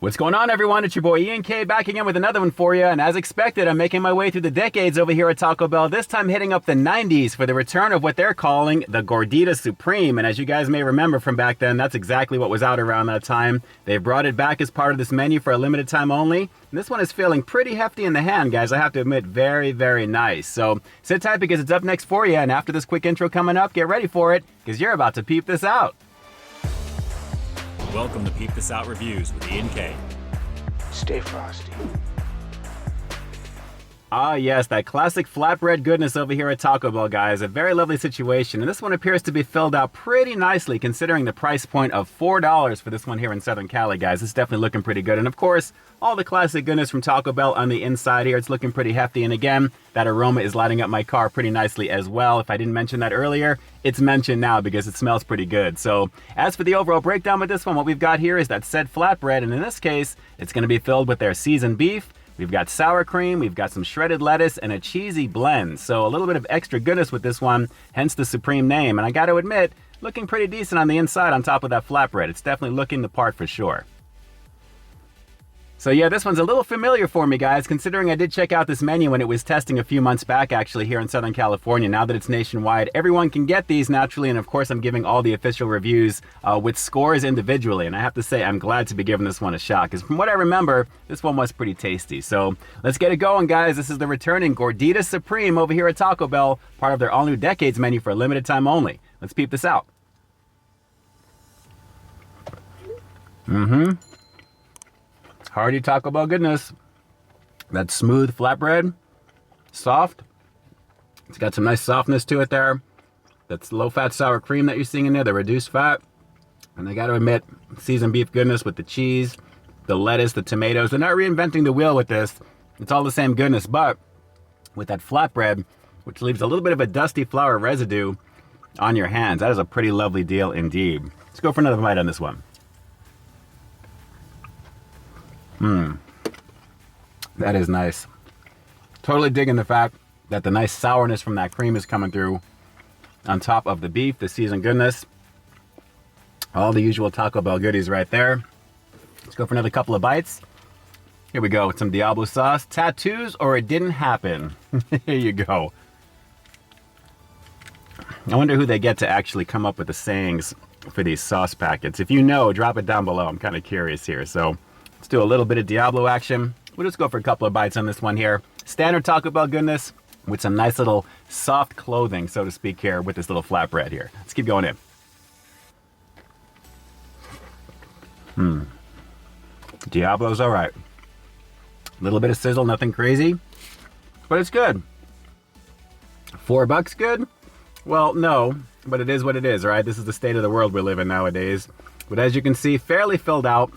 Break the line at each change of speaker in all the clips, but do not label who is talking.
What's going on, everyone? It's your boy Ian K back again with another one for you. And as expected, I'm making my way through the decades over here at Taco Bell, this time hitting up the 90s for the return of what they're calling the Gordita Supreme. And as you guys may remember from back then, that's exactly what was out around that time. They brought it back as part of this menu for a limited time only. And this one is feeling pretty hefty in the hand, guys. I have to admit, very, very nice. So sit tight because it's up next for you. And after this quick intro coming up, get ready for it because you're about to peep this out.
Welcome to Peep This Out Reviews with Ian K.
Stay frosty.
Ah, yes, that classic flatbread goodness over here at Taco Bell, guys. A very lovely situation. And this one appears to be filled out pretty nicely considering the price point of $4 for this one here in Southern Cali, guys. It's definitely looking pretty good. And of course, all the classic goodness from Taco Bell on the inside here. It's looking pretty hefty. And again, that aroma is lighting up my car pretty nicely as well. If I didn't mention that earlier, it's mentioned now because it smells pretty good. So as for the overall breakdown with this one, what we've got here is that said flatbread. And in this case, it's going to be filled with their seasoned beef. We've got sour cream, we've got some shredded lettuce, and a cheesy blend. So a little bit of extra goodness with this one, hence the Supreme name. And I got to admit, looking pretty decent on the inside on top of that flatbread. It's definitely looking the part for sure. So yeah, this one's a little familiar for me, guys, considering I did check out this menu when it was testing a few months back, actually, here in Southern California. Now that it's nationwide, everyone can get these naturally, and of course, I'm giving all the official reviews with scores individually, and I have to say, I'm glad to be giving this one a shot, because from what I remember, this one was pretty tasty. So let's get it going, guys. This is the returning Gordita Supreme over here at Taco Bell, part of their all-new Decades menu for a limited time only. Let's peep this out. Hearty Taco Bell goodness. That smooth flatbread, soft. It's got some nice softness to it there. That's low-fat sour cream that you're seeing in there, the reduced fat. And I got to admit, seasoned beef goodness with the cheese, the lettuce, the tomatoes. They're not reinventing the wheel with this. It's all the same goodness, but with that flatbread, which leaves a little bit of a dusty flour residue on your hands. That is a pretty lovely deal indeed. Let's go for another bite on this one. That is nice. Totally digging the fact that the nice sourness from that cream is coming through on top of the beef, the seasoned goodness. All the usual Taco Bell goodies right there. Let's go for another couple of bites. Here we go with some Diablo sauce. Tattoos or it didn't happen. Here you go. I wonder who they get to actually come up with the sayings for these sauce packets. If you know, drop it down below. I'm kind of curious here. So let's do a little bit of Diablo action. We'll just go for a couple of bites on this one here. Standard Taco Bell goodness with some nice little soft clothing, so to speak, here with this little flatbread here. Let's keep going in. Diablo's all right. A little bit of sizzle, nothing crazy, but it's good. $4 good? Well, no, but it is what it is, right? This is the state of the world we live in nowadays. But as you can see, fairly filled out.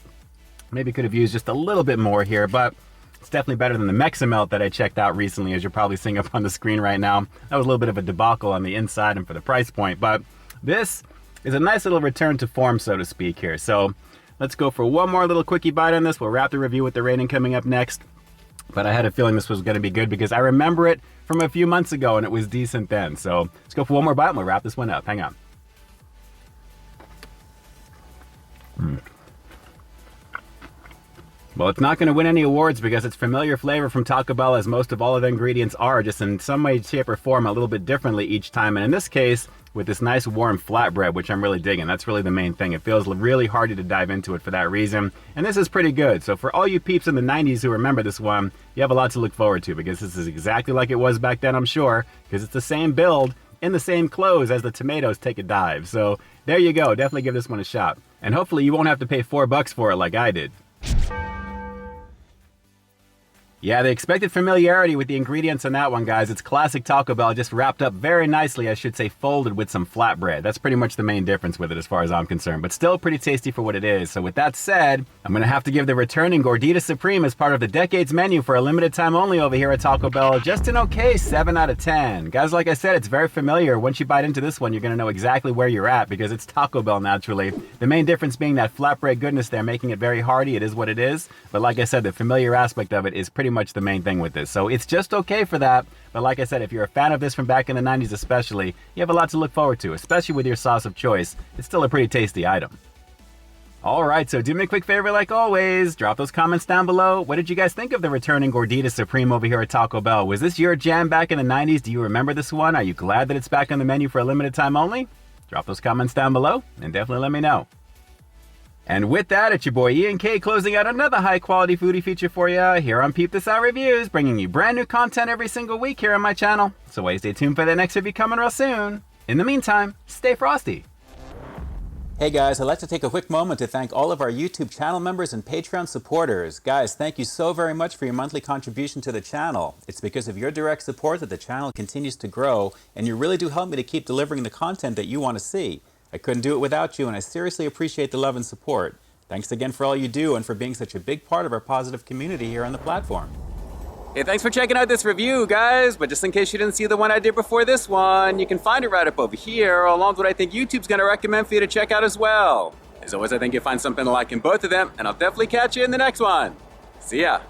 Maybe could have used just a little bit more here, but it's definitely better than the Mexamelt that I checked out recently, as you're probably seeing up on the screen right now. That was a little bit of a debacle on the inside and for the price point, but this is a nice little return to form, so to speak here. So let's go for one more little quickie bite on this. We'll wrap the review with the rating coming up next, but I had a feeling this was going to be good because I remember it from a few months ago and it was decent then. So let's go for one more bite and we'll wrap this one up. Hang on. Well, it's not going to win any awards because it's familiar flavor from Taco Bell, as most of all of the ingredients are, just in some way, shape, or form a little bit differently each time. And in this case, with this nice warm flatbread, which I'm really digging. That's really the main thing. It feels really hardy to dive into it for that reason. And this is pretty good. So for all you peeps in the 90s who remember this one, you have a lot to look forward to because this is exactly like it was back then, I'm sure, because it's the same build in the same clothes as the tomatoes take a dive. So there you go. Definitely give this one a shot. And hopefully you won't have to pay $4 for it like I did. Yeah, the expected familiarity with the ingredients on that one, guys. It's classic Taco Bell, just wrapped up very nicely, I should say folded with some flatbread. That's pretty much the main difference with it as far as I'm concerned, but still pretty tasty for what it is. So with that said, I'm going to have to give the returning Gordita Supreme as part of the Decades menu for a limited time only over here at Taco Bell just an okay 7 out of 10. Guys, like I said, it's very familiar. Once you bite into this one, you're going to know exactly where you're at because it's Taco Bell naturally. The main difference being that flatbread goodness there, making it very hearty. It is what it is. But like I said, the familiar aspect of it is pretty much the main thing with this. So it's just okay for that. But like I said, if you're a fan of this from back in the 90s especially, you have a lot to look forward to, especially with your sauce of choice. It's still a pretty tasty item. All right, so do me a quick favor like always. Drop those comments down below. What did you guys think of the returning Gordita Supreme over here at Taco Bell? Was this your jam back in the 90s? Do you remember this one? Are you glad that it's back on the menu for a limited time only? Drop those comments down below and definitely let me know. And with that, it's your boy Ian K closing out another high-quality foodie feature for you here on Peep This Out Reviews, bringing you brand new content every single week here on my channel. So wait, stay tuned for the next review coming real soon. In the meantime, stay frosty. Hey guys, I'd like to take a quick moment to thank all of our YouTube channel members and Patreon supporters. Guys, thank you so very much for your monthly contribution to the channel. It's because of your direct support that the channel continues to grow, and you really do help me to keep delivering the content that you want to see. I couldn't do it without you, and I seriously appreciate the love and support. Thanks again for all you do and for being such a big part of our positive community here on the platform. Hey, thanks for checking out this review, guys. But just in case you didn't see the one I did before this one, you can find it right up over here, along with what I think YouTube's going to recommend for you to check out as well. As always, I think you'll find something to like in both of them, and I'll definitely catch you in the next one. See ya.